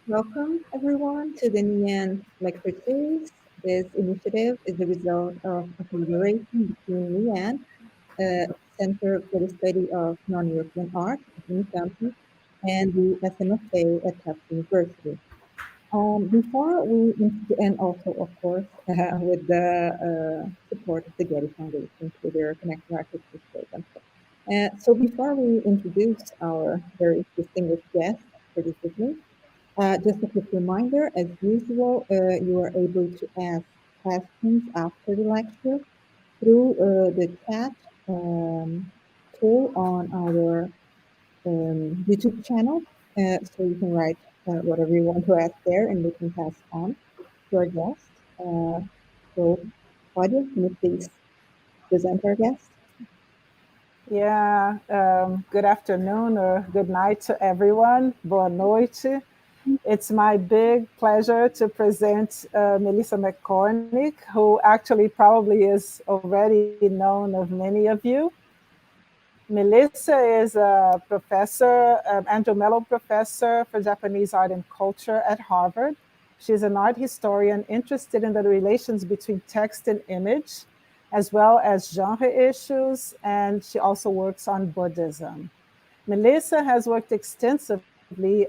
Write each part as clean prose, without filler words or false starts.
Welcome, everyone, to the NEANE lecture series. This initiative is the result of a collaboration between NEANE, Center for the Study of Non-European Art at UNICAMP, and the SMFA at Tufts University. Before we, and also, of course, with the support of the Getty Foundation through their Connecting Arts History program. So before we introduce our very distinguished guest for this evening, just a quick reminder, as usual, you are able to ask questions after the lecture through the chat tool on our YouTube channel. So you can write whatever you want to ask there and we can pass on to our guest. So, Claudia, can you please present our guest? Yeah, good afternoon or good night to everyone. Boa noite. It's my big pleasure to present Melissa McCormick, who actually probably is already known of many of you. Melissa is a professor, Andrew Mellon Professor for Japanese Art and Culture at Harvard. She's an art historian interested in the relations between text and image, as well as genre issues, and she also works on Buddhism. Melissa has worked extensively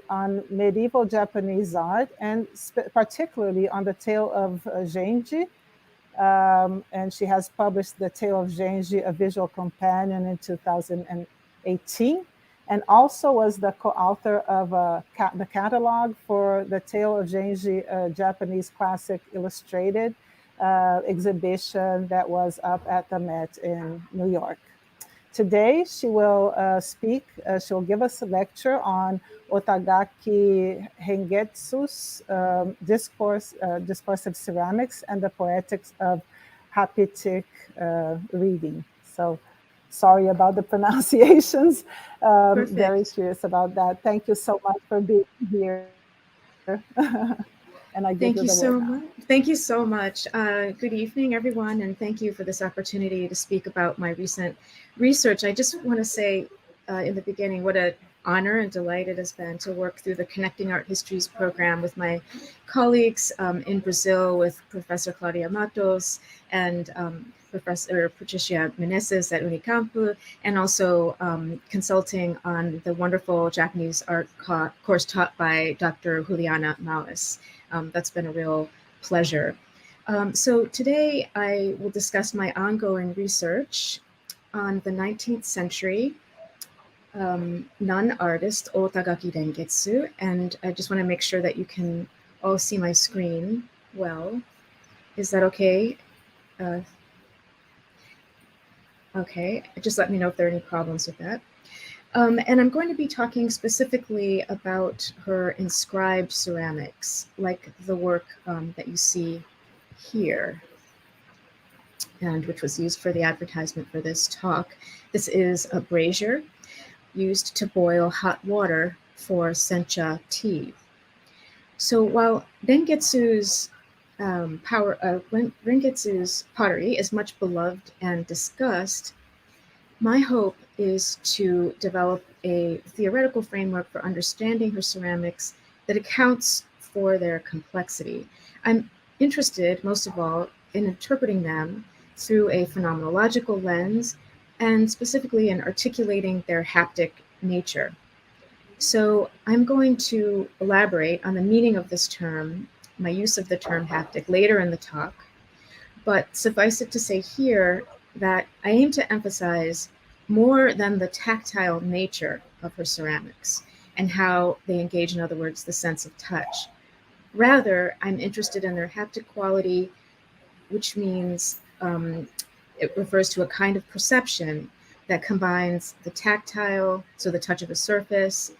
on medieval Japanese art and particularly on the tale of Genji. And she has published The Tale of Genji, A Visual Companion in 2018, and also was the co-author of the catalog for The Tale of Genji, a Japanese classic illustrated exhibition that was up at the Met in New York. Today, she will speak, she'll give us a lecture on Ōtagaki Rengetsu's discursive ceramics and the poetics of Haptic reading. So sorry about the pronunciations. Very curious about that. Thank you so much for being here. And I give you the word now. Thank you so much. Good evening, everyone, and thank you for this opportunity to speak about my recent research. I just want to say in the beginning what an honor and delight it has been to work through the Connecting Art Histories program with my colleagues in Brazil, with Professor Claudia Matos and Professor Patricia Meneses at Unicamp, and also consulting on the wonderful Japanese art course taught by Dr. Juliana Maus. That's been a real pleasure. So today I will discuss my ongoing research on the 19th century nun artist Ōtagaki Rengetsu, and I just want to make sure that you can all see my screen well. Is that okay? Okay, just let me know if there are any problems with that. And I'm going to be talking specifically about her inscribed ceramics, like the work that you see here, and which was used for the advertisement for this talk. This is a brazier used to boil hot water for sencha tea. So while Rengetsu's Rengetsu's pottery is much beloved and discussed, my hope is to develop a theoretical framework for understanding her ceramics that accounts for their complexity. I'm interested, most of all, in interpreting them through a phenomenological lens, and specifically in articulating their haptic nature. So I'm going to elaborate on the meaning of this term, my use of the term haptic, later in the talk, but suffice it to say here that I aim to emphasize more than the tactile nature of her ceramics and how they engage, in other words, the sense of touch. Rather, I'm interested in their haptic quality, which means it refers to a kind of perception that combines the tactile, so the touch of a surface,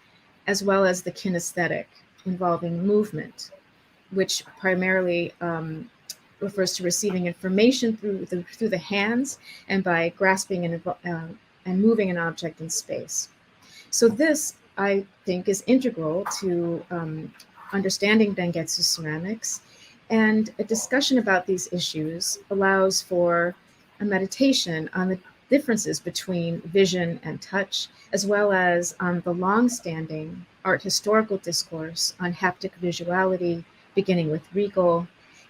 as well as the kinesthetic, involving movement, which primarily refers to receiving information through the hands and by grasping and moving an object in space. So this, I think, is integral to understanding Rengetsu ceramics, and a discussion about these issues allows for a meditation on the differences between vision and touch, as well as on the long-standing art historical discourse on haptic visuality, beginning with Riegel,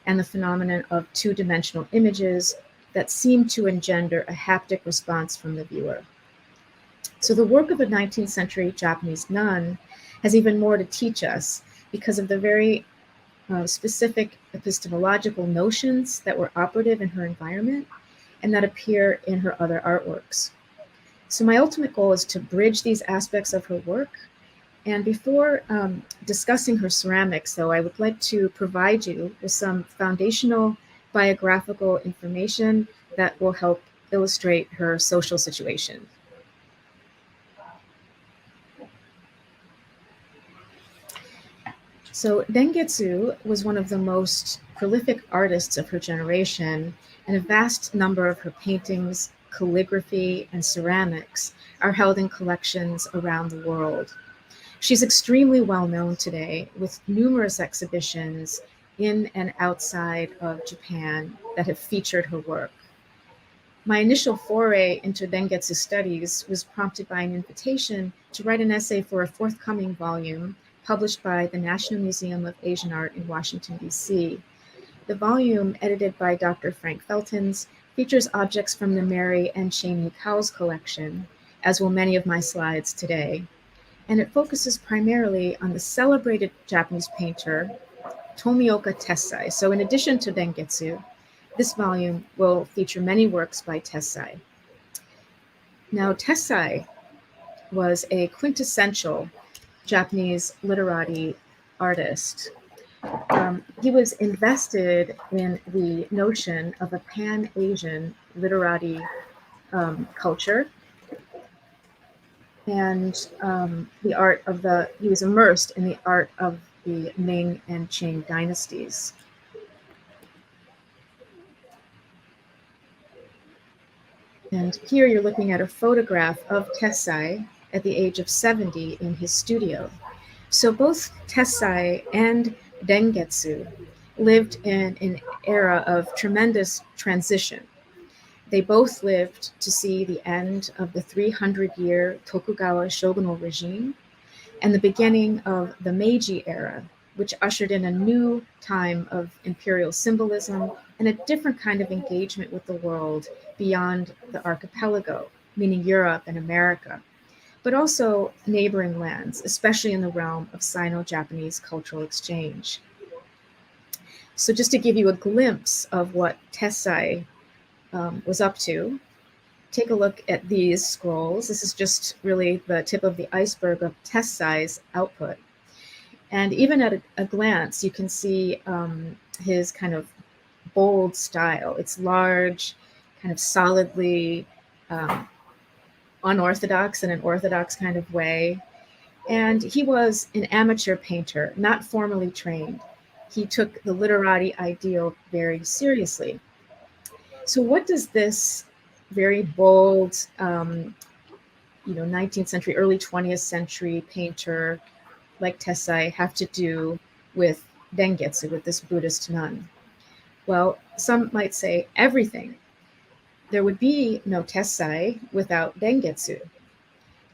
and the phenomenon of two-dimensional images that seem to engender a haptic response from the viewer. So the work of a 19th century Japanese nun has even more to teach us because of the very specific epistemological notions that were operative in her environment and that appear in her other artworks. So my ultimate goal is to bridge these aspects of her work. And before discussing her ceramics, though, I would like to provide you with some foundational biographical information that will help illustrate her social situation. So Rengetsu was one of the most prolific artists of her generation, and a vast number of her paintings, calligraphy, and ceramics are held in collections around the world. She's extremely well known today, with numerous exhibitions in and outside of Japan that have featured her work. My initial foray into Rengetsu studies was prompted by an invitation to write an essay for a forthcoming volume published by the National Museum of Asian Art in Washington, D.C. The volume, edited by Dr. Frank Feltens, features objects from the Mary and Cheney Cowles collection, as will many of my slides today. And it focuses primarily on the celebrated Japanese painter, Tomioka Tessai. So in addition to Rengetsu, this volume will feature many works by Tessai. Now, Tessai was a quintessential Japanese literati artist. He was invested in the notion of a pan-Asian literati culture and the art of he was immersed in the art of the Ming and Qing dynasties. And here you're looking at a photograph of Tessai at the age of 70 in his studio. So both Tessai and Rengetsu lived in an era of tremendous transition. They both lived to see the end of the 300-year Tokugawa shogunal regime and the beginning of the Meiji era, which ushered in a new time of imperial symbolism and a different kind of engagement with the world beyond the archipelago, meaning Europe and America, but also neighboring lands, especially in the realm of Sino-Japanese cultural exchange. So just to give you a glimpse of what Tessai was up to, take a look at these scrolls. This is just really the tip of the iceberg of Tessai's output. And even at a glance, you can see his kind of bold style. It's large, kind of solidly unorthodox in an orthodox kind of way. And he was an amateur painter, not formally trained. He took the literati ideal very seriously. So what does this very bold, 19th century, early 20th century painter like Tessai have to do with Rengetsu, with this Buddhist nun? Well, some might say everything. There would be no Tessai without Rengetsu.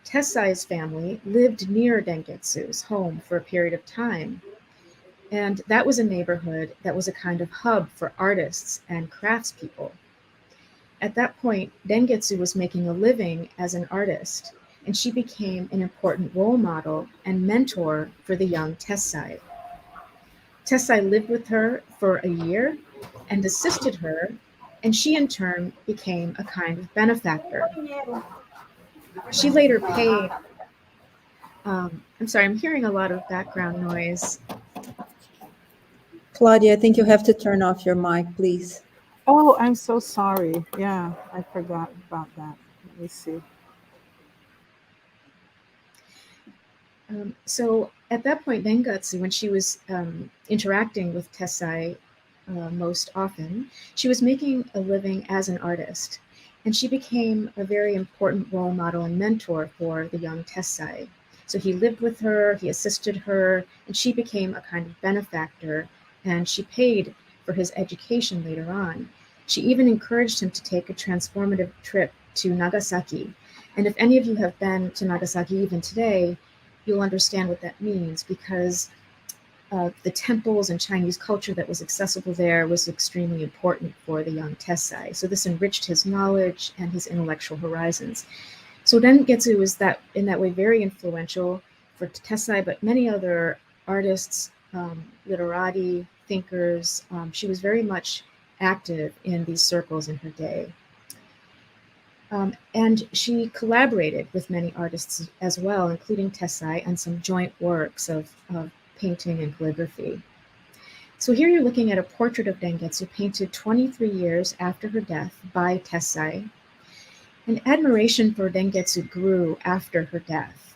Tessai's family lived near Rengetsu's home for a period of time. And that was a neighborhood that was a kind of hub for artists and craftspeople. At that point, Rengetsu was making a living as an artist, and she became an important role model and mentor for the young Tessai. Tessai lived with her for a year and assisted her, and she in turn became a kind of benefactor. She later paid, I'm sorry, I'm hearing a lot of background noise. Claudia, I think you have to turn off your mic, please. Oh, I'm so sorry. Yeah, I forgot about that. Let me see. So at that point, Rengetsu, when she was interacting with Tessai most often, she was making a living as an artist, and she became a very important role model and mentor for the young Tessai. So he lived with her, he assisted her, and she became a kind of benefactor, and she paid for his education later on. She even encouraged him to take a transformative trip to Nagasaki. And if any of you have been to Nagasaki even today, you'll understand what that means, because the temples and Chinese culture that was accessible there was extremely important for the young Tessai. So this enriched his knowledge and his intellectual horizons. So Rengetsu was in that way very influential for Tessai, but many other artists, literati, thinkers. She was very much active in these circles in her day. And she collaborated with many artists as well, including Tessai, on some joint works of painting and calligraphy. So here you're looking at a portrait of Rengetsu painted 23 years after her death by Tessai. And admiration for Rengetsu grew after her death.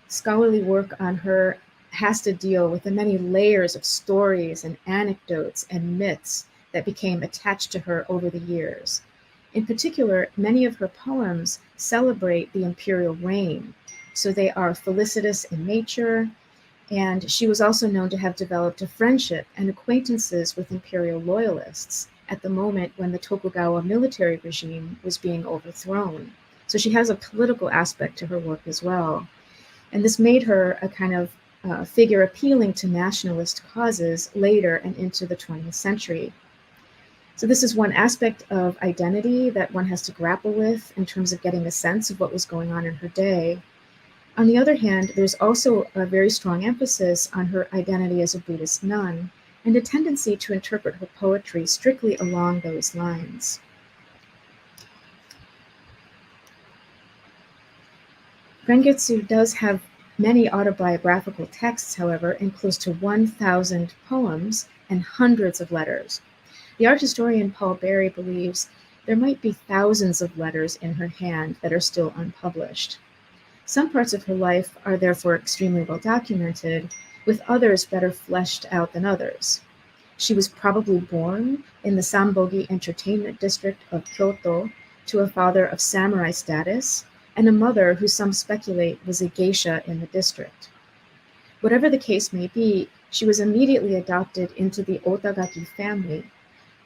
Scholarly work on her has to deal with the many layers of stories and anecdotes and myths that became attached to her over the years. In particular, many of her poems celebrate the imperial reign, so they are felicitous in nature, and she was also known to have developed a friendship and acquaintances with imperial loyalists at the moment when the Tokugawa military regime was being overthrown. So she has a political aspect to her work as well. And this made her a kind of figure appealing to nationalist causes later and into the 20th century. So this is one aspect of identity that one has to grapple with in terms of getting a sense of what was going on in her day. On the other hand, there's also a very strong emphasis on her identity as a Buddhist nun and a tendency to interpret her poetry strictly along those lines. Rengetsu does have many autobiographical texts, however, and close to 1,000 poems and hundreds of letters. The art historian Paul Berry believes there might be thousands of letters in her hand that are still unpublished. Some parts of her life are therefore extremely well documented, with others better fleshed out than others. She was probably born in the Sambogi entertainment district of Kyoto to a father of samurai status and a mother who some speculate was a geisha in the district. Whatever the case may be, she was immediately adopted into the Ōtagaki family.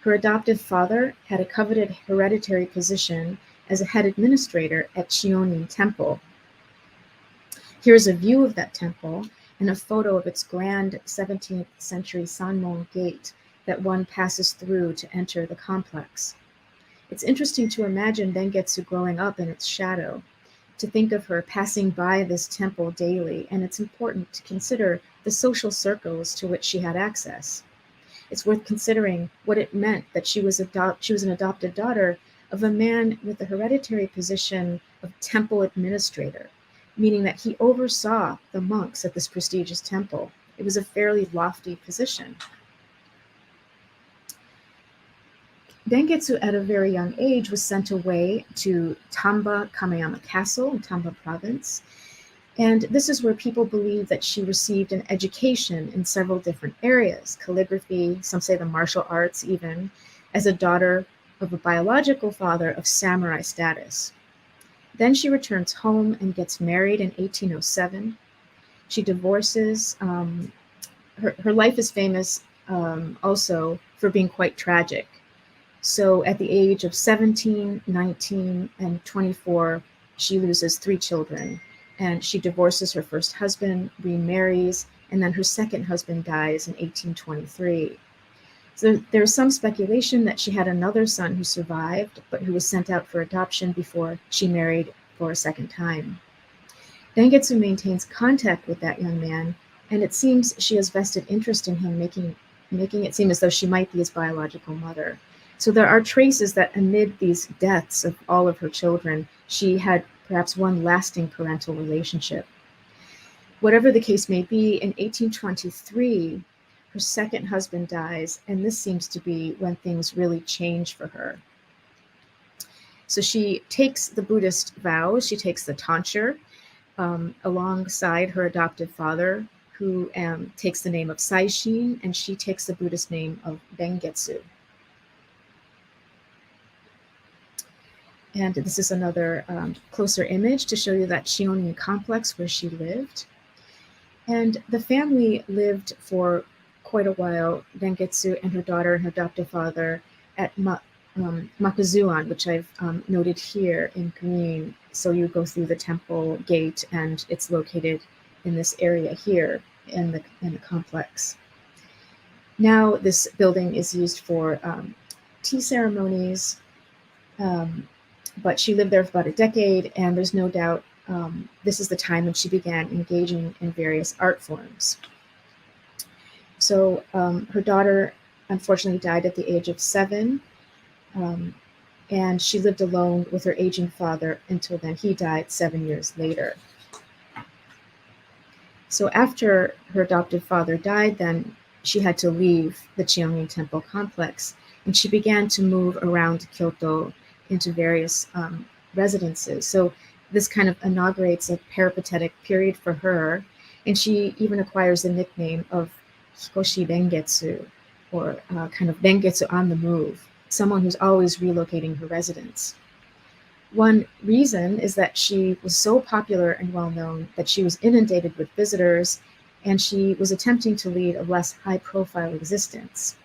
Her adoptive father had a coveted hereditary position as a head administrator at Chionin Temple. Here's a view of that temple and a photo of its grand 17th century Sanmon gate that one passes through to enter the complex. It's interesting to imagine Rengetsu growing up in its shadow, to think of her passing by this temple daily, and it's important to consider the social circles to which she had access. It's worth considering what it meant that she was an adopted daughter of a man with the hereditary position of temple administrator, meaning that he oversaw the monks at this prestigious temple. It was a fairly lofty position. Rengetsu, at a very young age, was sent away to Tamba Kameyama Castle in Tamba Province. And this is where people believe that she received an education in several different areas, calligraphy, some say the martial arts even, as a daughter of a biological father of samurai status. Then she returns home and gets married in 1807. She divorces. Her life is famous also for being quite tragic. So at the age of 17, 19, and 24, she loses 3 children. And she divorces her first husband, remarries, and then her second husband dies in 1823. So there's some speculation that she had another son who survived, but who was sent out for adoption before she married for a second time. Rengetsu maintains contact with that young man, and it seems she has vested interest in him, making it seem as though she might be his biological mother. So there are traces that amid these deaths of all of her children, she had perhaps one lasting parental relationship. Whatever the case may be, in 1823, her second husband dies, and this seems to be when things really change for her. So she takes the Buddhist vows, she takes the tonsure alongside her adoptive father, who takes the name of Saishin, and she takes the Buddhist name of Rengetsu. And this is another closer image to show you that Chionin complex where she lived. And the family lived for quite a while, Rengetsu and her daughter and her adoptive father, at Makuzuan, which I've noted here in green. So you go through the temple gate, and it's located in this area here in the complex. Now this building is used for tea ceremonies, but she lived there for about a decade, and there's no doubt this is the time when she began engaging in various art forms. So her daughter unfortunately died at the age of 7, and she lived alone with her aging father until then. He died 7 years later. So after her adopted father died, then she had to leave the Cheongin temple complex, and she began to move around Kyoto into various residences. So this kind of inaugurates a peripatetic period for her, and she even acquires the nickname of Hikoshi Rengetsu, or kind of Rengetsu on the move, someone who's always relocating her residence. One reason is that she was so popular and well-known that she was inundated with visitors, and she was attempting to lead a less high-profile existence.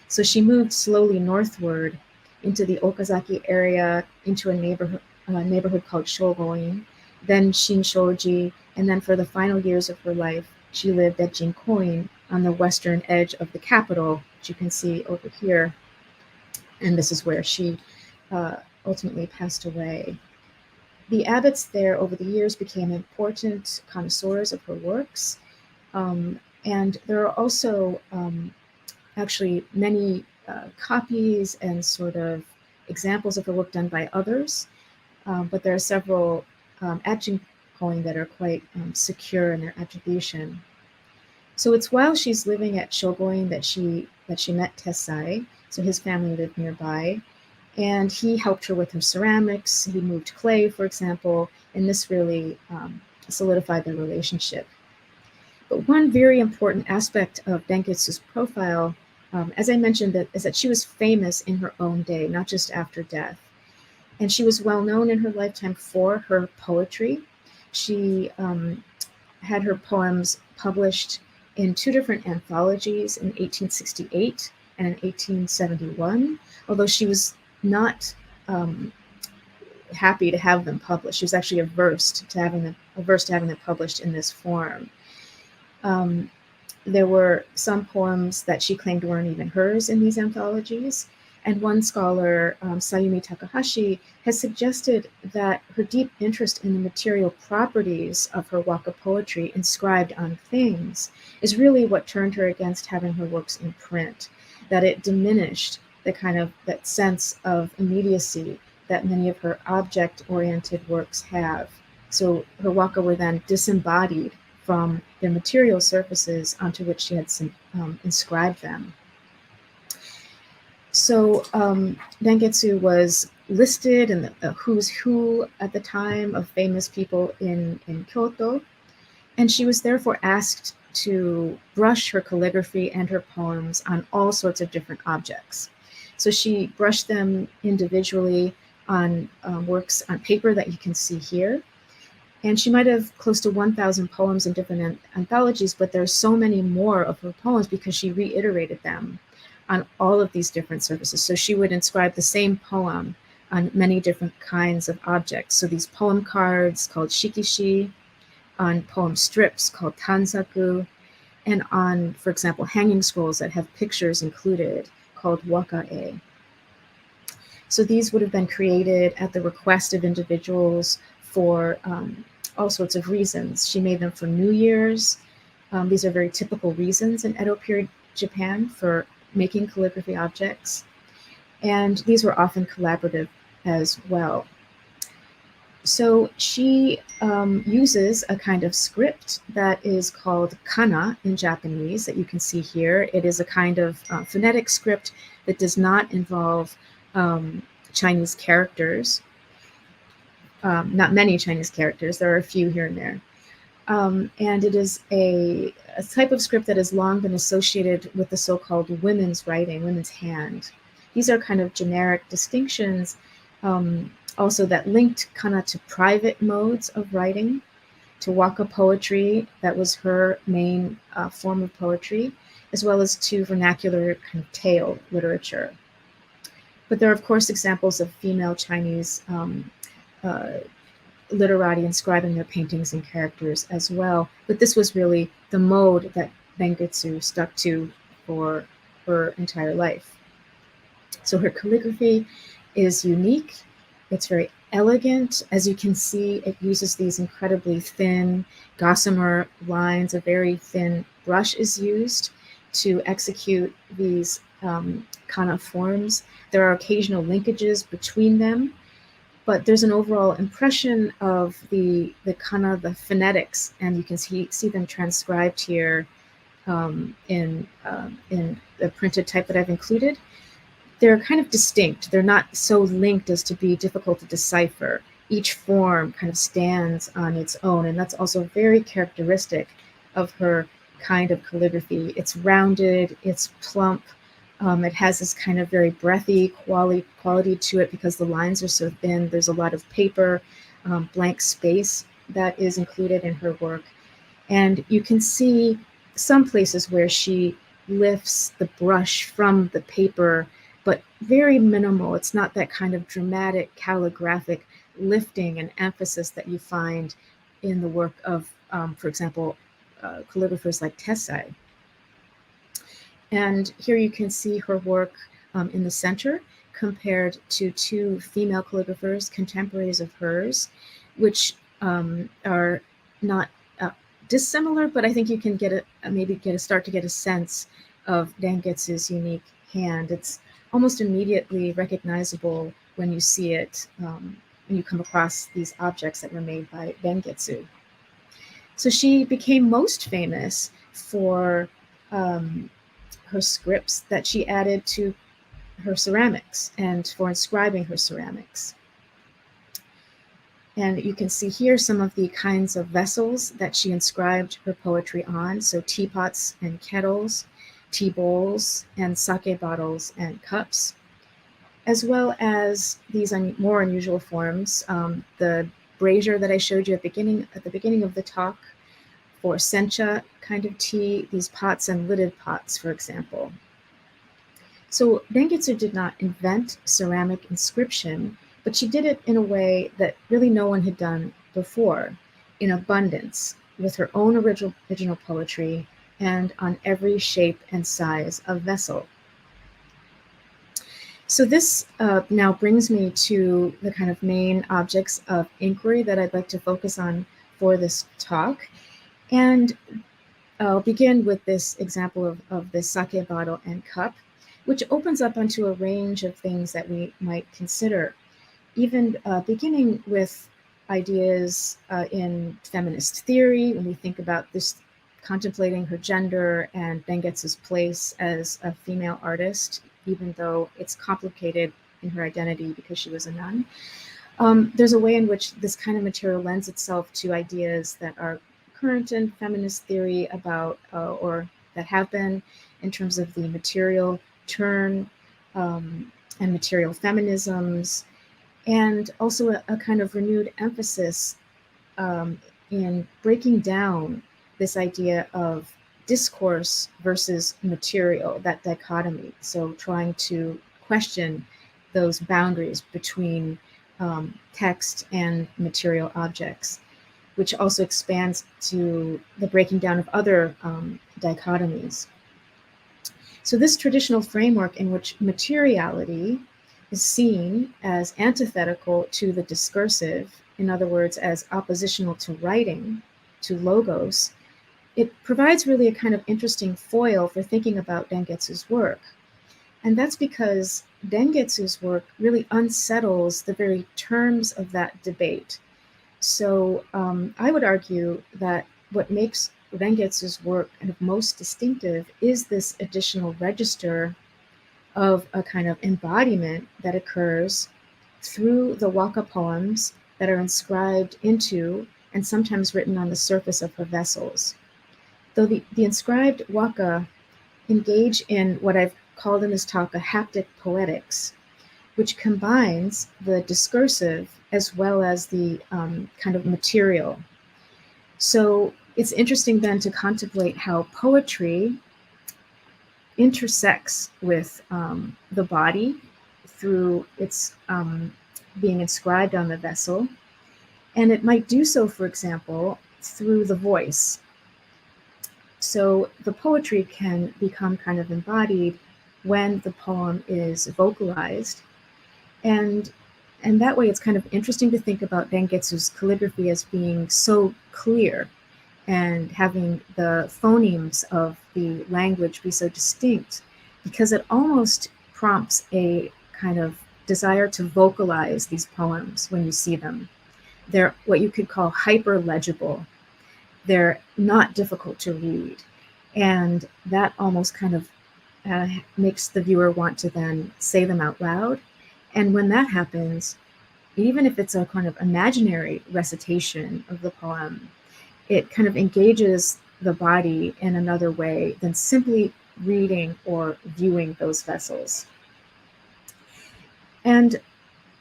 So she moved slowly northward into the Okazaki area, into a neighborhood called Shogoin, then Shinshoji, and then for the final years of her life, she lived at Jinkoin on the western edge of the capital, which you can see over here. And this is where she ultimately passed away. The abbots there over the years became important connoisseurs of her works. And there are also actually many copies and sort of examples of her work done by others. But there are several at Jinkoin that are quite secure in their attribution. So it's while she's living at Shogoin that she met Tessai. So his family lived nearby, and he helped her with her ceramics. He moved clay, for example, and this really solidified their relationship. But one very important aspect of Rengetsu's profile, as I mentioned, is that she was famous in her own day, not just after death. And she was well known in her lifetime for her poetry. She had her poems published in 2 different anthologies in 1868 and in 1871, although she was not happy to have them published. She was actually averse to having them published in this form. There were some poems that she claimed weren't even hers in these anthologies. And one scholar, Sayumi Takahashi, has suggested that her deep interest in the material properties of her waka poetry inscribed on things is really what turned her against having her works in print, that it diminished the kind of that sense of immediacy that many of her object-oriented works have. So her waka were then disembodied from the material surfaces onto which she had inscribed them. So Rengetsu was listed in the who's who at the time of famous people in Kyoto, and she was therefore asked to brush her calligraphy and her poems on all sorts of different objects. So she brushed them individually on works on paper that you can see here. And she might have close to 1,000 poems in different anthologies, but there's so many more of her poems because she reiterated them on all of these different surfaces. So she would inscribe the same poem on many different kinds of objects. So these poem cards called shikishi, on poem strips called tanzaku, and on, for example, hanging scrolls that have pictures included called wakae. So these would have been created at the request of individuals for all sorts of reasons. She made them for New Year's. These are very typical reasons in Edo period Japan for making calligraphy objects. And these were often collaborative as well. So she uses a kind of script that is called kana in Japanese that you can see here. It is a kind of phonetic script that does not involve Chinese characters. Not many Chinese characters, there are a few here and there. And it is a type of script that has long been associated with the so-called women's writing, women's hand. These are kind of generic distinctions also that linked kana to private modes of writing, to waka poetry, that was her main form of poetry, as well as to vernacular kind of tale literature. But there are, of course, examples of female Chinese literati inscribing their paintings and characters as well. But this was really the mode that Rengetsu stuck to for her entire life. So her calligraphy is unique. It's very elegant. As you can see, it uses these incredibly thin gossamer lines. A very thin brush is used to execute these kana forms. There are occasional linkages between them, but there's an overall impression of the kana, the phonetics, and you can see them transcribed here in the printed type that I've included. They're kind of distinct. They're not so linked as to be difficult to decipher. Each form kind of stands on its own, and that's also very characteristic of her kind of calligraphy. It's rounded, it's plump, it has this kind of very breathy quality to it because the lines are so thin. There's a lot of paper, blank space that is included in her work. And you can see some places where she lifts the brush from the paper, but very minimal. It's not that kind of dramatic calligraphic lifting and emphasis that you find in the work of, for example, calligraphers like Tessai. And here you can see her work in the center compared to two female calligraphers, contemporaries of hers, which are not dissimilar, but I think you can start to get a sense of Rengetsu's unique hand. It's almost immediately recognizable when you see it, when you come across these objects that were made by Rengetsu. So she became most famous for her scripts that she added to her ceramics and for inscribing her ceramics. And you can see here some of the kinds of vessels that she inscribed her poetry on. So teapots and kettles, tea bowls and sake bottles and cups, as well as these more unusual forms. The brazier that I showed you at the beginning of the talk for sencha kind of tea, these pots and lidded pots, for example. So Rengetsu did not invent ceramic inscription, but she did it in a way that really no one had done before, in abundance, with her own original poetry and on every shape and size of vessel. So this now brings me to the kind of main objects of inquiry that I'd like to focus on for this talk. And I'll begin with this example of the sake bottle and cup, which opens up onto a range of things that we might consider, even beginning with ideas in feminist theory, when we think about this, contemplating her gender and Rengetsu's place as a female artist, even though it's complicated in her identity because she was a nun. There's a way in which this kind of material lends itself to ideas that are current in feminist theory about, or that have been, in terms of the material turn and material feminisms, and also a kind of renewed emphasis in breaking down this idea of discourse versus material, that dichotomy. So trying to question those boundaries between text and material objects, which also expands to the breaking down of other dichotomies. So this traditional framework in which materiality is seen as antithetical to the discursive, in other words, as oppositional to writing, to logos, it provides really a kind of interesting foil for thinking about Rengetsu's work. And that's because Rengetsu's work really unsettles the very terms of that debate. So I would argue that what makes Rengetsu's work kind of most distinctive is this additional register of a kind of embodiment that occurs through the waka poems that are inscribed into and sometimes written on the surface of her vessels. Though the inscribed waka engage in what I've called in this talk a haptic poetics, which combines the discursive as well as the kind of material. So it's interesting then to contemplate how poetry intersects with the body through its being inscribed on the vessel. And it might do so, for example, through the voice. So the poetry can become kind of embodied when the poem is vocalized. And that way, it's kind of interesting to think about Rengetsu's calligraphy as being so clear and having the phonemes of the language be so distinct, because it almost prompts a kind of desire to vocalize these poems when you see them. They're what you could call hyper legible. They're not difficult to read. And that almost kind of makes the viewer want to then say them out loud. And when that happens, even if it's a kind of imaginary recitation of the poem, it kind of engages the body in another way than simply reading or viewing those vessels. And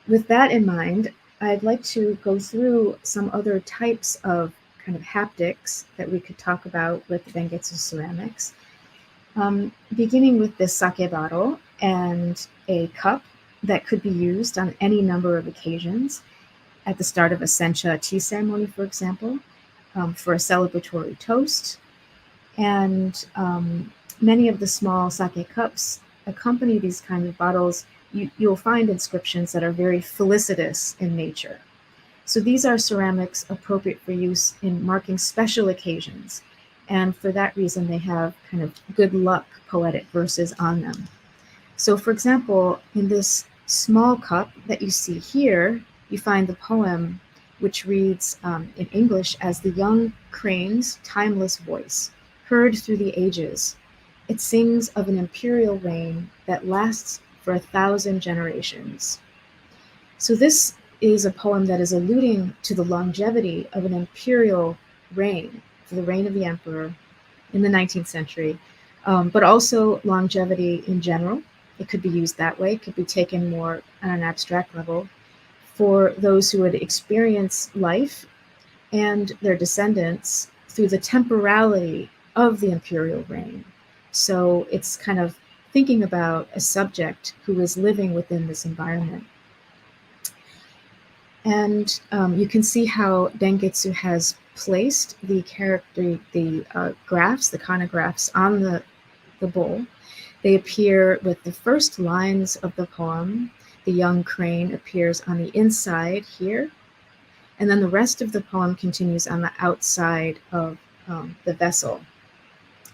with that in mind, I'd like to go through some other types of kind of haptics that we could talk about with Rengetsu ceramics, beginning with this sake bottle and a cup that could be used on any number of occasions, at the start of a sencha tea ceremony, for example, for a celebratory toast. And many of the small sake cups accompany these kind of bottles. You'll find inscriptions that are very felicitous in nature. So these are ceramics appropriate for use in marking special occasions. And for that reason, they have kind of good luck poetic verses on them. So for example, in this small cup that you see here, you find the poem, which reads in English as "The young crane's timeless voice, heard through the ages. It sings of an imperial reign that lasts for 1,000 generations." So this is a poem that is alluding to the longevity of an imperial reign, for the reign of the emperor in the 19th century, but also longevity in general. It could be used that way. It could be taken more on an abstract level for those who would experience life and their descendants through the temporality of the imperial reign. So it's kind of thinking about a subject who is living within this environment. And you can see how Rengetsu has placed the graphs, the conographs on the bowl. They appear with the first lines of the poem. The young crane appears on the inside here, and then the rest of the poem continues on the outside of the vessel.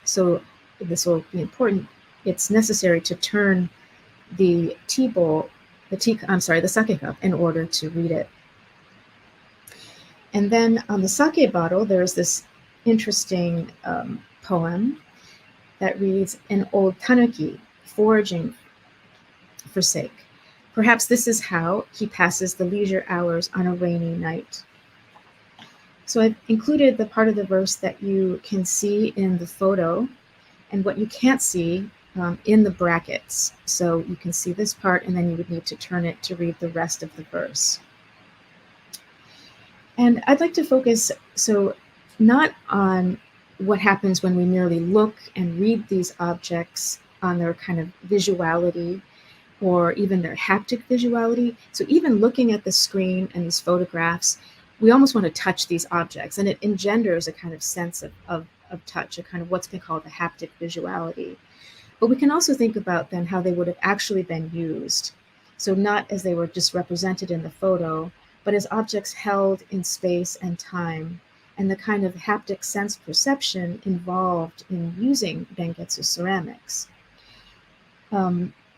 So this will be important. It's necessary to turn the sake cup in order to read it. And then on the sake bottle, there's this interesting poem that reads, "An old tanuki foraging for sake. Perhaps this is how he passes the leisure hours on a rainy night." So I've included the part of the verse that you can see in the photo and what you can't see in the brackets. So you can see this part, and then you would need to turn it to read the rest of the verse. And I'd like to focus, not on what happens when we merely look and read these objects on their kind of visuality or even their haptic visuality. So even looking at the screen and these photographs, we almost want to touch these objects, and it engenders a kind of sense of touch, a kind of what's been called the haptic visuality. But we can also think about then how they would have actually been used. So not as they were just represented in the photo, but as objects held in space and time, and the kind of haptic sense perception involved in using Rengetsu ceramics.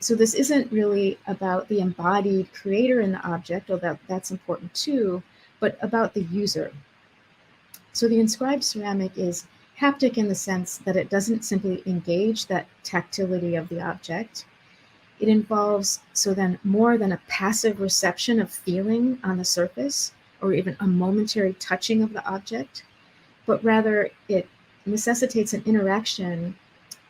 So this isn't really about the embodied creator in the object, although that's important too, but about the user. So the inscribed ceramic is haptic in the sense that it doesn't simply engage that tactility of the object. It involves, more than a passive reception of feeling on the surface, or even a momentary touching of the object, but rather it necessitates an interaction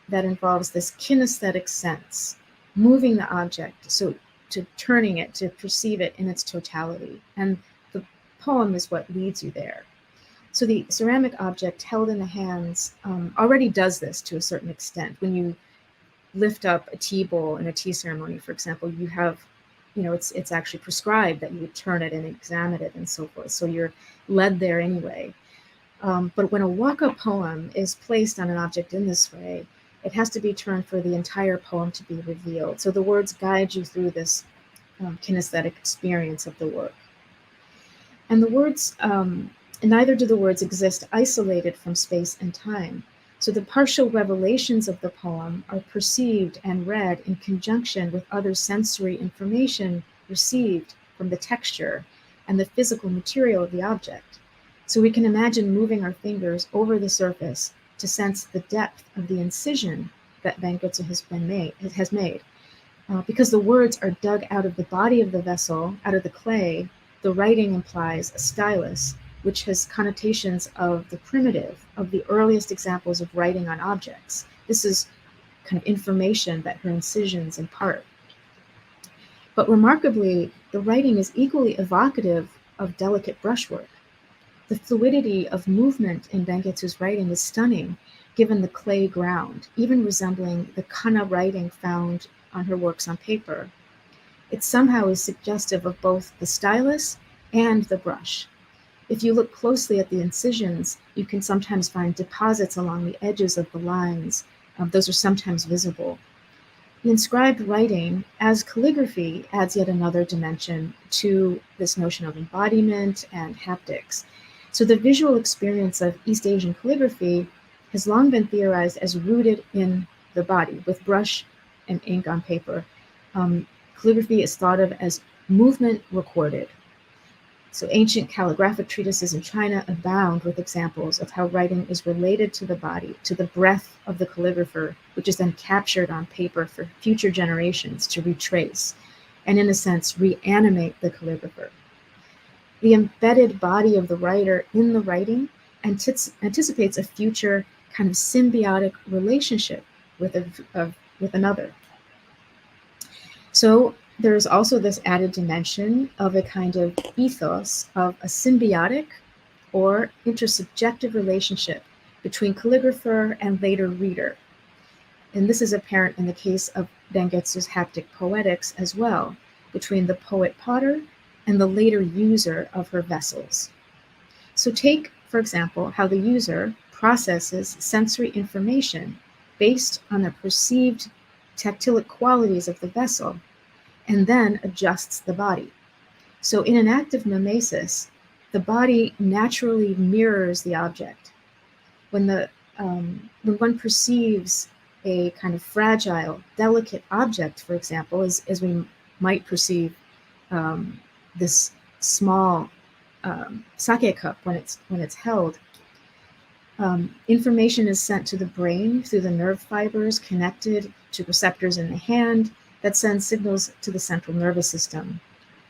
that involves this kinesthetic sense, moving the object, so to turning it, to perceive it in its totality. And the poem is what leads you there. So the ceramic object held in the hands already does this to a certain extent. When you lift up a tea bowl in a tea ceremony, for example, you have it's actually prescribed that you would turn it and examine it and so forth. So you're led there anyway. But when a waka poem is placed on an object in this way, it has to be turned for the entire poem to be revealed. So the words guide you through this kinesthetic experience of the work. And the words, neither do the words exist isolated from space and time. So the partial revelations of the poem are perceived and read in conjunction with other sensory information received from the texture and the physical material of the object. So we can imagine moving our fingers over the surface to sense the depth of the incision that Rengetsu has made. Because the words are dug out of the body of the vessel, out of the clay, the writing implies a stylus, which has connotations of the primitive, of the earliest examples of writing on objects. This is kind of information that her incisions impart. But remarkably, the writing is equally evocative of delicate brushwork. The fluidity of movement in Rengetsu's writing is stunning, given the clay ground, even resembling the kana writing found on her works on paper. It somehow is suggestive of both the stylus and the brush. If you look closely at the incisions, you can sometimes find deposits along the edges of the lines. Those are sometimes visible. The inscribed writing, as calligraphy, adds yet another dimension to this notion of embodiment and haptics. So the visual experience of East Asian calligraphy has long been theorized as rooted in the body, with brush and ink on paper. Calligraphy is thought of as movement recorded. So ancient calligraphic treatises in China abound with examples of how writing is related to the body, to the breath of the calligrapher, which is then captured on paper for future generations to retrace, and in a sense, reanimate the calligrapher. The embedded body of the writer in the writing anticipates a future kind of symbiotic relationship with another. So there's also this added dimension of a kind of ethos of a symbiotic or intersubjective relationship between calligrapher and later reader. And this is apparent in the case of Rengetsu's haptic poetics as well, between the poet-potter and the later user of her vessels. So take, for example, how the user processes sensory information based on the perceived tactilic qualities of the vessel, and then adjusts the body. So in an act of mimesis, the body naturally mirrors the object. When one perceives a kind of fragile, delicate object, for example, as we might perceive this small sake cup when it's held, information is sent to the brain through the nerve fibers connected to receptors in the hand that sends signals to the central nervous system.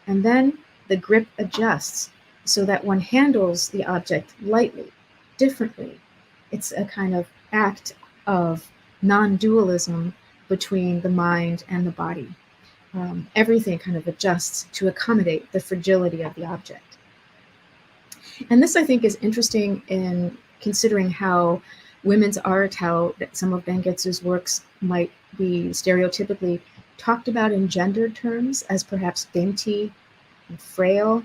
And then the grip adjusts so that one handles the object lightly, differently. It's a kind of act of non-dualism between the mind and the body. Everything kind of adjusts to accommodate the fragility of the object. And this, I think, is interesting in considering how women's art, how some of Rengetsu's works might be stereotypically talked about in gendered terms as perhaps dainty and frail.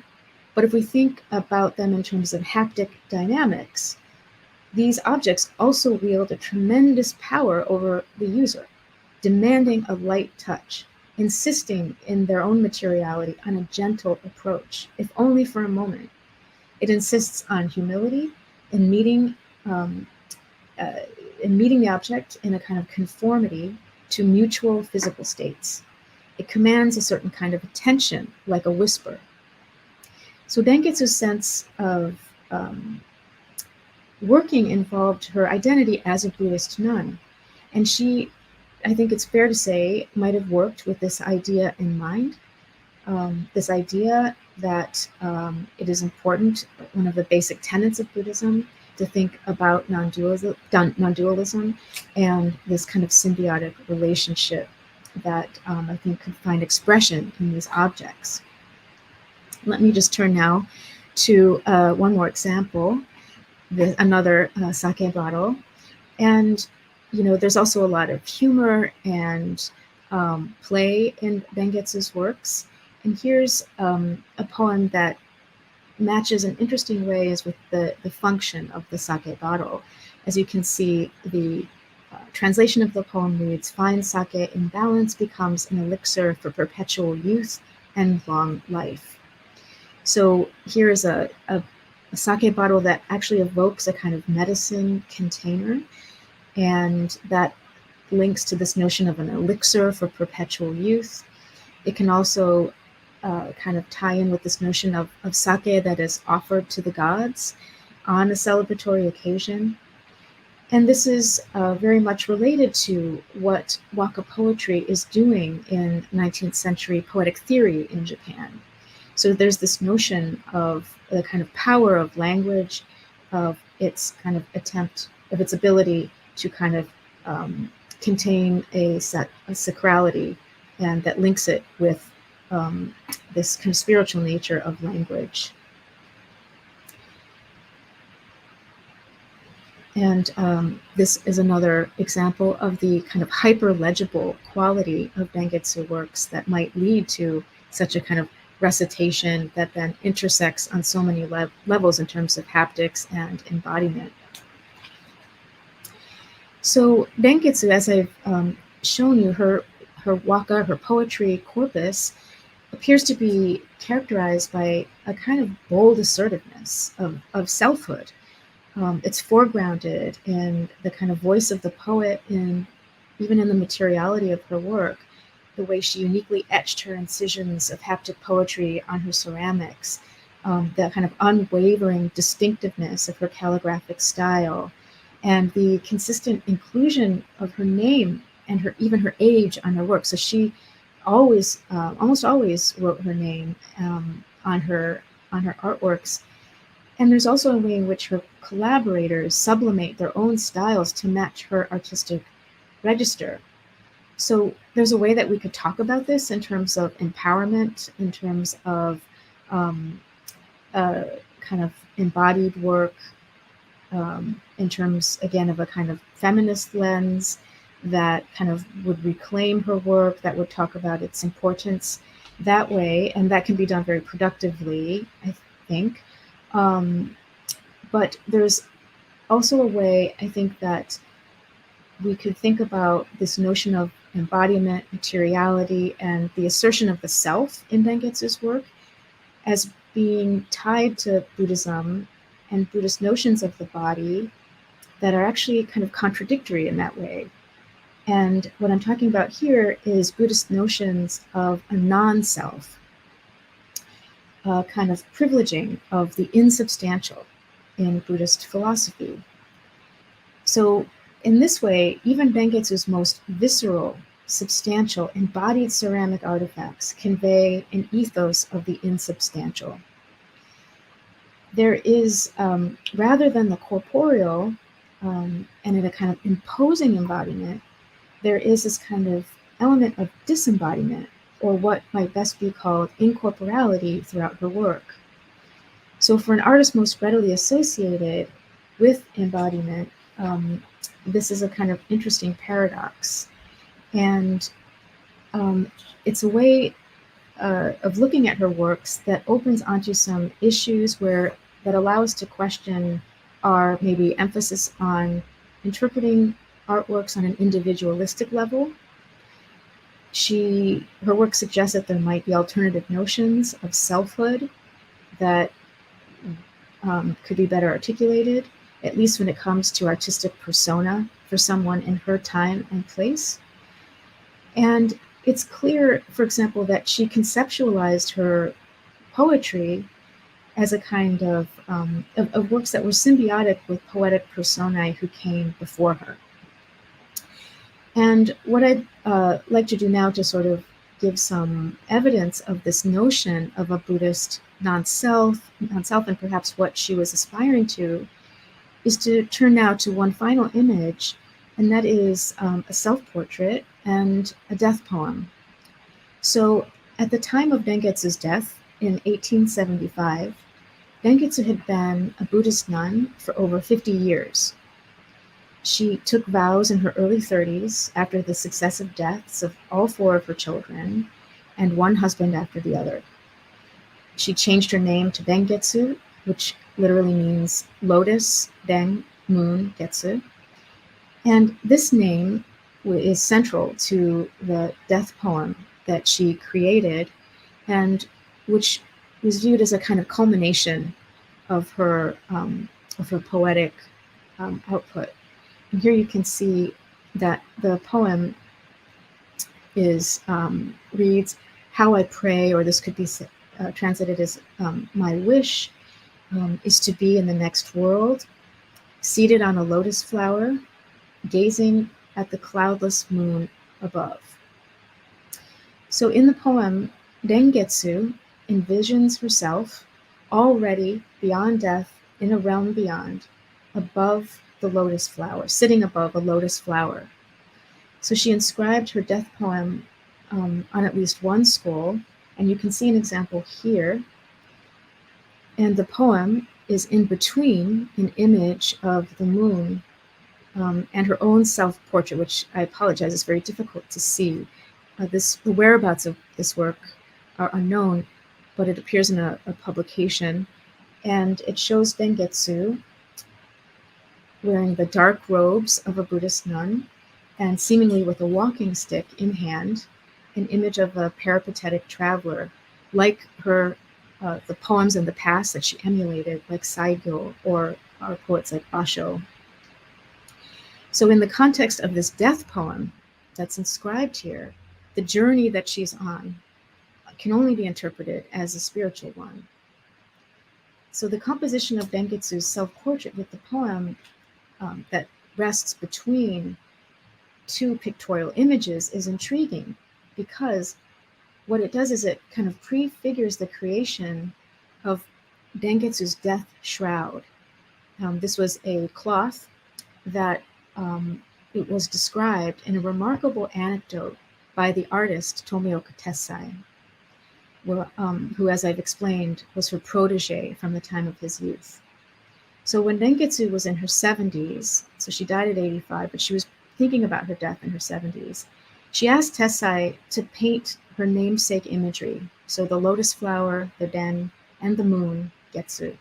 But if we think about them in terms of haptic dynamics, these objects also wield a tremendous power over the user, demanding a light touch, insisting in their own materiality on a gentle approach, if only for a moment. It insists on humility in meeting the object in a kind of conformity to mutual physical states. It commands a certain kind of attention, like a whisper. So Rengetsu's sense of working involved her identity as a Buddhist nun. And she, I think it's fair to say, might have worked with this idea in mind, this idea that it is important, one of the basic tenets of Buddhism, to think about non-dualism and this kind of symbiotic relationship that I think could find expression in these objects. Let me just turn now to one more example, another sake bottle. And, there's also a lot of humor and play in Rengetsu's works. And here's a poem that matches in interesting ways with the function of the sake bottle. As you can see, the translation of the poem reads, "Fine sake in balance becomes an elixir for perpetual youth and long life." So here is a sake bottle that actually evokes a kind of medicine container, and that links to this notion of an elixir for perpetual youth. It can also kind of tie in with this notion of sake that is offered to the gods on a celebratory occasion. And this is very much related to what waka poetry is doing in 19th century poetic theory in Japan. So there's this notion of the kind of power of language, of its kind of attempt, of its ability to kind of contain a sacrality, and that links it with this kind of spiritual nature of language. And this is another example of the kind of hyper-legible quality of Rengetsu works that might lead to such a kind of recitation that then intersects on so many levels in terms of haptics and embodiment. So Rengetsu, as I've shown you, her waka, her poetry corpus, appears to be characterized by a kind of bold assertiveness of selfhood. It's foregrounded in the kind of voice of the poet, even in the materiality of her work, the way she uniquely etched her incisions of haptic poetry on her ceramics, the kind of unwavering distinctiveness of her calligraphic style, and the consistent inclusion of her name and even her age on her work. So she always, almost always, wrote her name on her artworks. And there's also a way in which her collaborators sublimate their own styles to match her artistic register. So there's a way that we could talk about this in terms of empowerment, in terms of kind of embodied work, in terms, again, of a kind of feminist lens that kind of would reclaim her work, that would talk about its importance that way. And that can be done very productively, I think. But there's also a way, I think, that we could think about this notion of embodiment, materiality, and the assertion of the self in Rengetsu's work as being tied to Buddhism and Buddhist notions of the body that are actually kind of contradictory in that way. And what I'm talking about here is Buddhist notions of a non-self, kind of privileging of the insubstantial in Buddhist philosophy. So in this way, even Rengetsu's most visceral, substantial, embodied ceramic artifacts convey an ethos of the insubstantial. There is, rather than the corporeal, and in a kind of imposing embodiment, there is this kind of element of disembodiment, or what might best be called incorporality, throughout her work. So for an artist most readily associated with embodiment, this is a kind of interesting paradox. And it's a way of looking at her works that opens onto some issues that allow us to question our maybe emphasis on interpreting artworks on an individualistic level. Her work suggests that there might be alternative notions of selfhood that could be better articulated, at least when it comes to artistic persona for someone in her time and place. And it's clear, for example, that she conceptualized her poetry as a kind of works that were symbiotic with poetic personae who came before her. And what I'd like to do now to sort of give some evidence of this notion of a Buddhist non-self, and perhaps what she was aspiring to, is to turn now to one final image, and that is a self-portrait and a death poem. So at the time of Rengetsu's death in 1875, Rengetsu had been a Buddhist nun for over 50 years. She took vows in her early 30s after the successive deaths of all 4 of her children, and one husband after the other. She changed her name to Rengetsu, which literally means lotus, Ren, moon, Getsu. And this name is central to the death poem that she created, and which was viewed as a kind of culmination of her poetic output. And here you can see that the poem is reads, "How I pray," or this could be translated as "My wish is to be in the next world, seated on a lotus flower, gazing at the cloudless moon above." So in the poem, Rengetsu envisions herself already beyond death in a realm beyond, above the lotus flower, sitting above a lotus flower. So she inscribed her death poem on at least one scroll, and you can see an example here. And the poem is in between an image of the moon and her own self-portrait, which I apologize, is very difficult to see. The whereabouts of this work are unknown, but it appears in a publication, and it shows Rengetsu wearing the dark robes of a Buddhist nun, and seemingly with a walking stick in hand, an image of a peripatetic traveler, like her the poems in the past that she emulated, like Saigyo or poets like Basho. So in the context of this death poem that's inscribed here, the journey that she's on can only be interpreted as a spiritual one. So the composition of Rengetsu's self-portrait with the poem that rests between two pictorial images is intriguing, because what it does is it kind of prefigures the creation of Rengetsu's death shroud. This was a cloth that it was described in a remarkable anecdote by the artist Tomioka Tessai, who, as I've explained, was her protege from the time of his youth. So when Rengetsu was in her 70s, so she died at 85, but she was thinking about her death in her 70s, she asked Tessai to paint her namesake imagery, so the lotus flower, the den, and the moon, Getsu,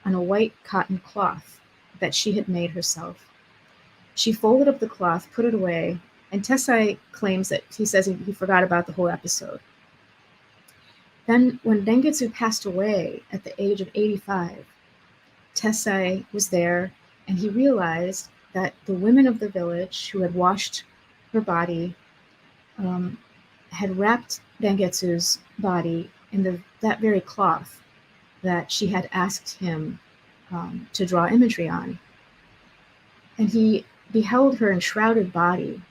on a white cotton cloth that she had made herself. She folded up the cloth, put it away, and Tessai claims that he says he forgot about the whole episode. Then when Rengetsu passed away at the age of 85, Tessai was there, and he realized that the women of the village who had washed her body had wrapped Rengetsu's body in that very cloth that she had asked him to draw imagery on. And he beheld her enshrouded body,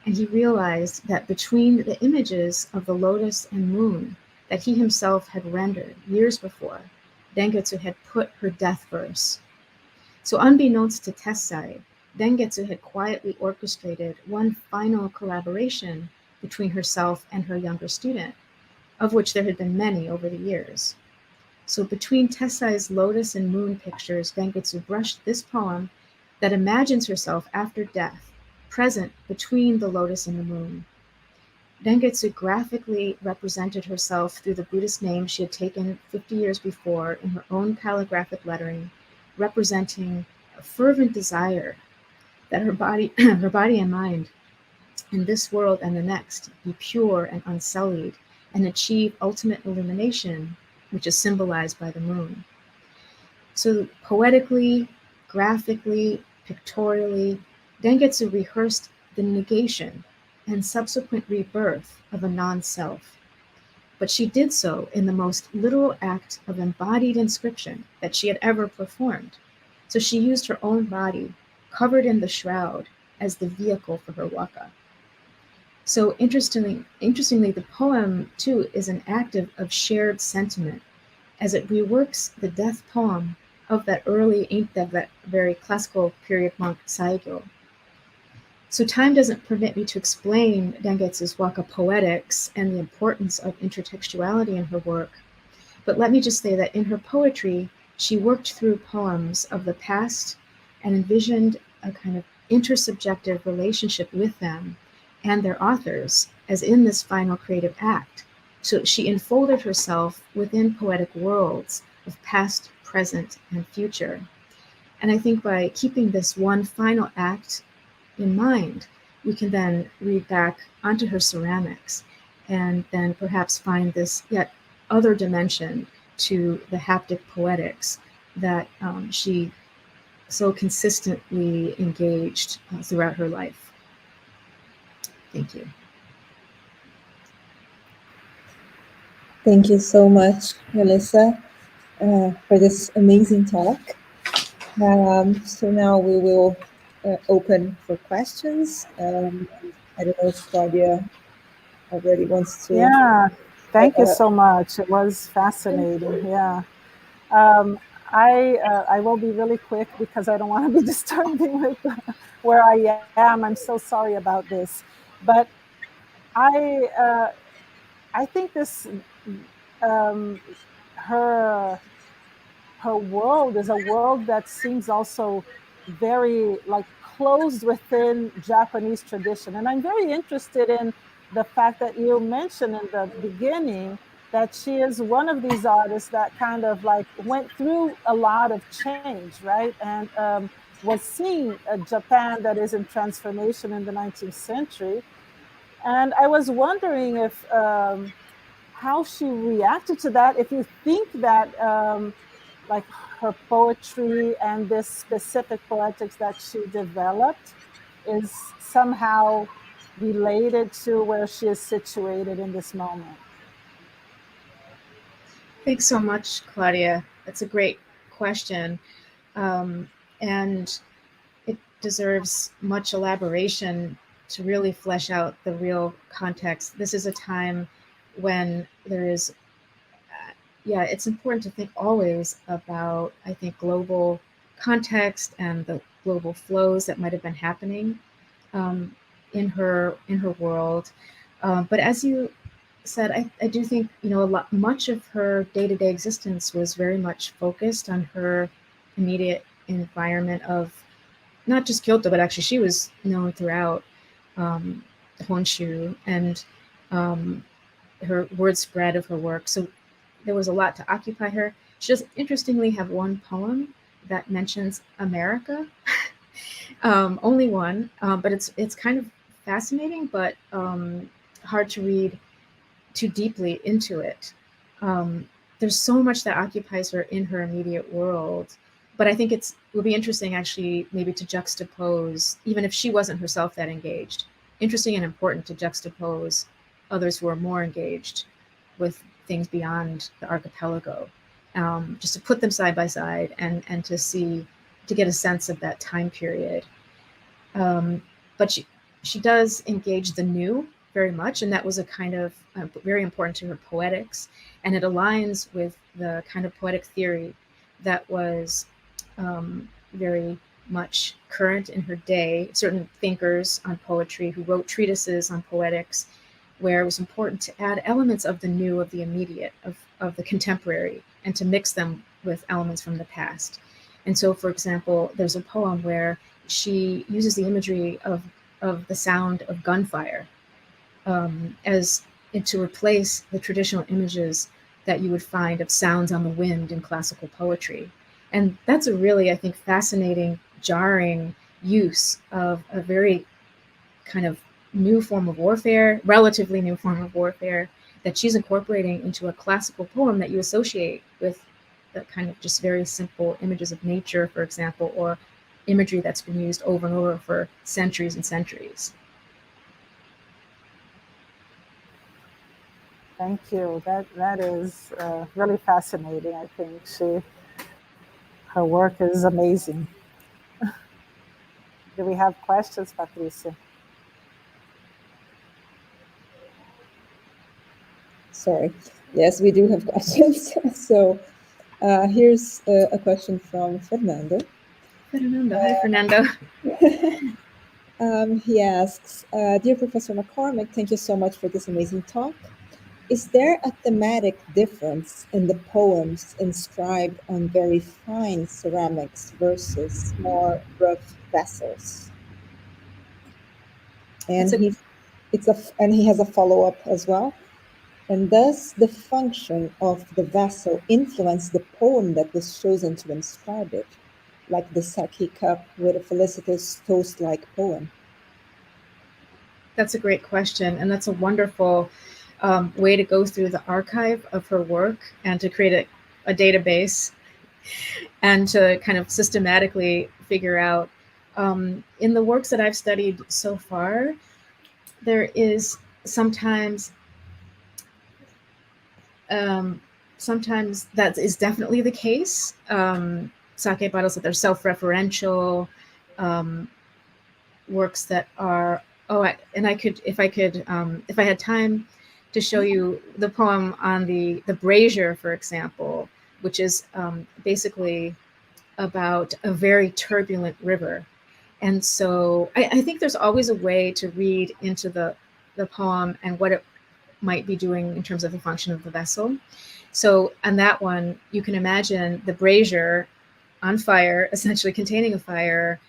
and he realized that between the images of the lotus and moon that he himself had rendered years before, Rengetsu had put her death verse. So unbeknownst to Tessai, Rengetsu had quietly orchestrated one final collaboration between herself and her younger student, of which there had been many over the years. So between Tessai's lotus and moon pictures, Rengetsu brushed this poem that imagines herself after death, present between the lotus and the moon. Rengetsu graphically represented herself through the Buddhist name she had taken 50 years before in her own calligraphic lettering, representing a fervent desire that her body and mind in this world and the next be pure and unsullied and achieve ultimate illumination, which is symbolized by the moon. So poetically, graphically, pictorially, Rengetsu rehearsed the negation and subsequent rebirth of a non-self. But she did so in the most literal act of embodied inscription that she had ever performed. So she used her own body, covered in the shroud, as the vehicle for her waka. So interestingly, the poem, too, is an act of shared sentiment, as it reworks the death poem of that very classical period monk Saigyo. So time doesn't permit me to explain Rengetsu's waka poetics and the importance of intertextuality in her work, but let me just say that in her poetry, she worked through poems of the past and envisioned a kind of intersubjective relationship with them and their authors, as in this final creative act, So she enfolded herself within poetic worlds of past, present, and future. And I think by keeping this one final act in mind, we can then read back onto her ceramics and then perhaps find this yet other dimension to the haptic poetics that she so consistently engaged throughout her life. Thank you. Thank you so much, Melissa, for this amazing talk. So now we will open for questions. I don't know if Claudia already wants to. Yeah, thank you so much. It was fascinating. Yeah. I will be really quick because I don't want to be disturbing with where I am. I'm so sorry about this, but I think this her world is a world that seems also very like closed within Japanese tradition, and I'm very interested in the fact that you mentioned in the beginning that she is one of these artists that kind of like went through a lot of change, right? And was seeing a Japan that is in transformation in the 19th century. And I was wondering if how she reacted to that, if you think that like her poetry and this specific poetics that she developed is somehow related to where she is situated in this moment. Thanks so much, Claudia. That's a great question. And it deserves much elaboration to really flesh out the real context. This is a time when there is, it's important to think always about, I think, global context and the global flows that might have been happening in her world. But as you said, I do think, much of her day-to-day existence was very much focused on her immediate environment of not just Kyoto, but actually she was known throughout Honshu, and her word spread of her work. So there was a lot to occupy her. She does interestingly have one poem that mentions America, only one, but it's kind of fascinating, but hard to read too deeply into it. There's so much that occupies her in her immediate world, but I think it would be interesting actually maybe to juxtapose, even if she wasn't herself that engaged, interesting and important to juxtapose others who are more engaged with things beyond the archipelago, just to put them side by side and to get a sense of that time period. But she does engage the new very much, and that was a kind of very important to her poetics, and it aligns with the kind of poetic theory that was very much current in her day. Certain thinkers on poetry who wrote treatises on poetics, where it was important to add elements of the new, of the immediate, of the contemporary, and to mix them with elements from the past. And so, for example, there's a poem where she uses the imagery of the sound of gunfire to replace the traditional images that you would find of sounds on the wind in classical poetry. And that's a really, I think, fascinating, jarring use of a very kind of new form of warfare, relatively new form of warfare, that she's incorporating into a classical poem that you associate with the kind of just very simple images of nature, for example, or imagery that's been used over and over for centuries and centuries. Thank you. That is really fascinating. I think her work is amazing. Do we have questions, Patricia? Sorry. Yes, we do have questions. So here's a question from Fernando. Hi, Fernando. He asks, Dear Professor McCormick, thank you so much for this amazing talk. Is there a thematic difference in the poems inscribed on very fine ceramics versus more rough vessels? And he has a follow-up as well. And does the function of the vessel influence the poem that was chosen to inscribe it, like the sake cup with a felicitous toast-like poem? That's a great question, and that's a wonderful way to go through the archive of her work and to create a database and to kind of systematically figure out. In the works that I've studied so far, there is sometimes sometimes that is definitely the case. Sake bottles that they're self-referential, works that are and I could if I had time to show you the poem on the brazier, for example, which is basically about a very turbulent river. And so I think there's always a way to read into the poem and what it might be doing in terms of the function of the vessel. So on that one, you can imagine the brazier on fire, essentially containing a fire,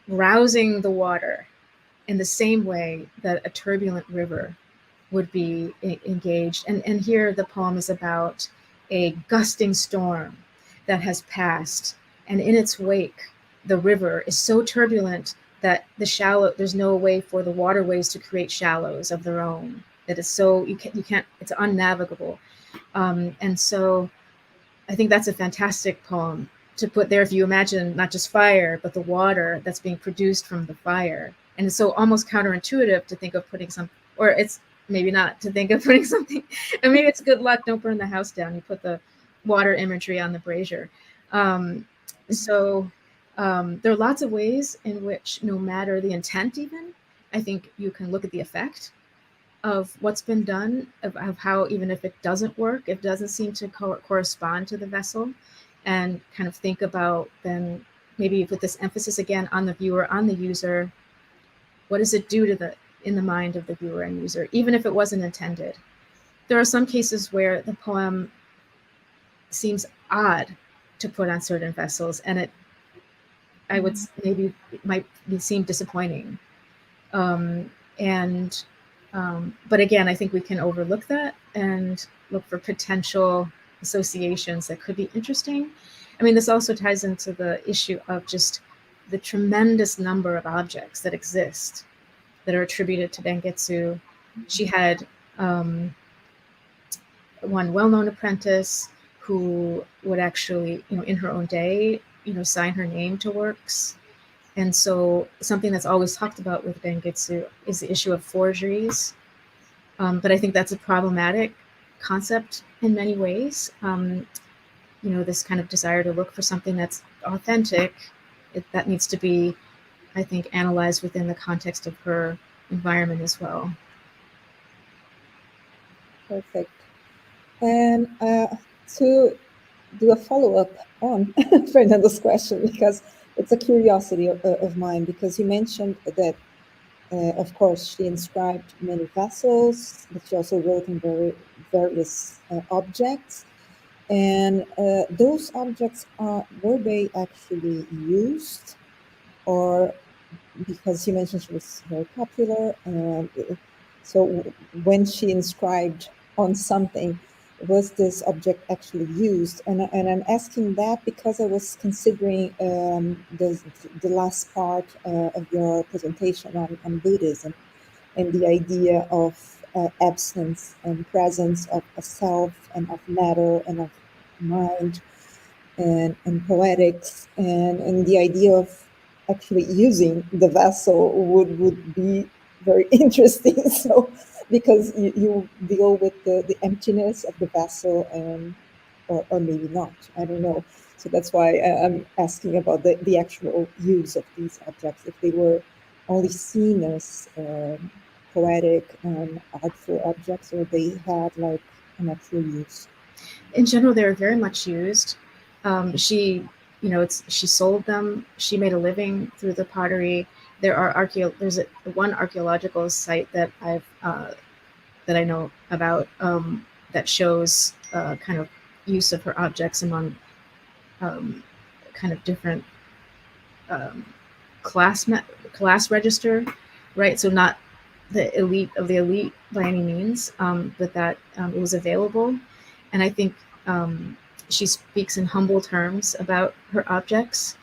rousing the water in the same way that a turbulent river would be engaged. And here the poem is about a gusting storm that has passed, and in its wake, the river is so turbulent that there's no way for the waterways to create shallows of their own. It is so, you can't, it's unnavigable. And so I think that's a fantastic poem to put there if you imagine not just fire, but the water that's being produced from the fire. And it's so almost counterintuitive to think of putting or it's maybe not to think of putting something, and maybe it's good luck, don't burn the house down. You put the water imagery on the brazier. So there are lots of ways in which, no matter the intent even, I think you can look at the effect of what's been done, of how, even if it doesn't work, it doesn't seem to correspond to the vessel, and kind of think about then maybe put this emphasis again on the viewer, on the user. What does it do to in the mind of the viewer and user, even if it wasn't intended? There are some cases where the poem seems odd to put on certain vessels, and I would maybe it might seem disappointing. But again, I think we can overlook that and look for potential associations that could be interesting. I mean, this also ties into the issue of just the tremendous number of objects that exist that are attributed to Rengetsu. She had one well-known apprentice who would actually, in her own day, sign her name to works. And so something that's always talked about with Rengetsu is the issue of forgeries. But I think that's a problematic concept in many ways. This kind of desire to look for something that's authentic, that needs to be, I think, analyzed within the context of her environment as well. Perfect. And to do a follow-up on Fernando's question, because it's a curiosity of mine, because you mentioned that, of course, she inscribed many vessels, but she also wrote in various objects. And those objects, were they actually used? Or, because you mentioned she was very popular, and so when she inscribed on something, was this object actually used? And I'm asking that because I was considering the last part of your presentation on Buddhism, and the idea of absence and presence of a self, and of matter, and of mind, and poetics, and the idea of actually using the vessel would be very interesting. So, because you deal with the emptiness of the vessel, and or maybe not, I don't know. So that's why I'm asking about the actual use of these objects, if they were only seen as poetic and artful objects, or they had like an actual use. In general, they're very much used. She sold them. She made a living through the pottery. There's one archaeological site that that I know about that shows kind of use of her objects among kind of different class register, right? So not the elite of the elite by any means, but that it was available. And I think she speaks in humble terms about her objects,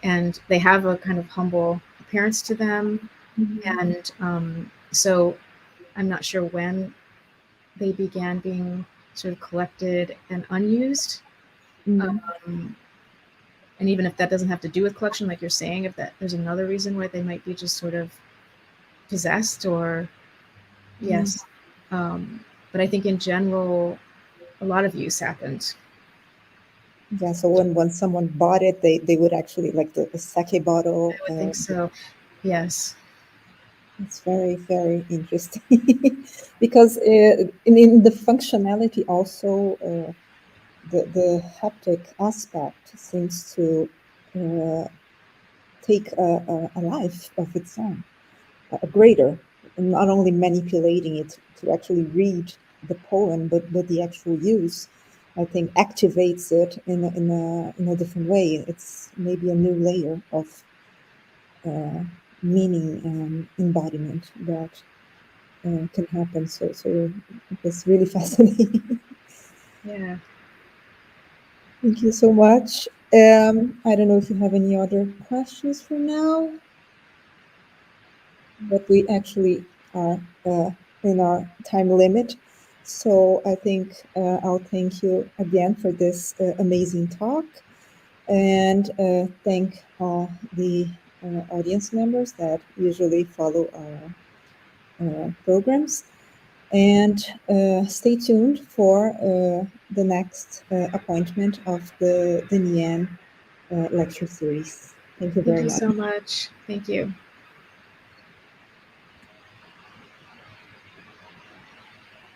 and they have a kind of humble appearance to them. And so I'm not sure when they began being sort of collected and unused. And even if that doesn't have to do with collection, like you're saying, if that there's another reason why they might be just sort of possessed or yes. But I think in general, a lot of use happened. Yeah, so when someone bought it, they would actually, like the sake bottle. I would think so. Yes. It's very, very interesting because in the functionality also, the haptic aspect seems to take a life of its own, a greater, not only manipulating it to actually read the poem, but the actual use, I think, activates it in a different way. It's maybe a new layer of meaning and embodiment that can happen. So it's really fascinating. Yeah. Thank you so much. I don't know if you have any other questions for now, but we actually are in our time limit. So I think I'll thank you again for this amazing talk, and thank all the audience members that usually follow our programs. And stay tuned for the next appointment of the NEANE lecture series. Thank you very Thank you much. so much. Thank you.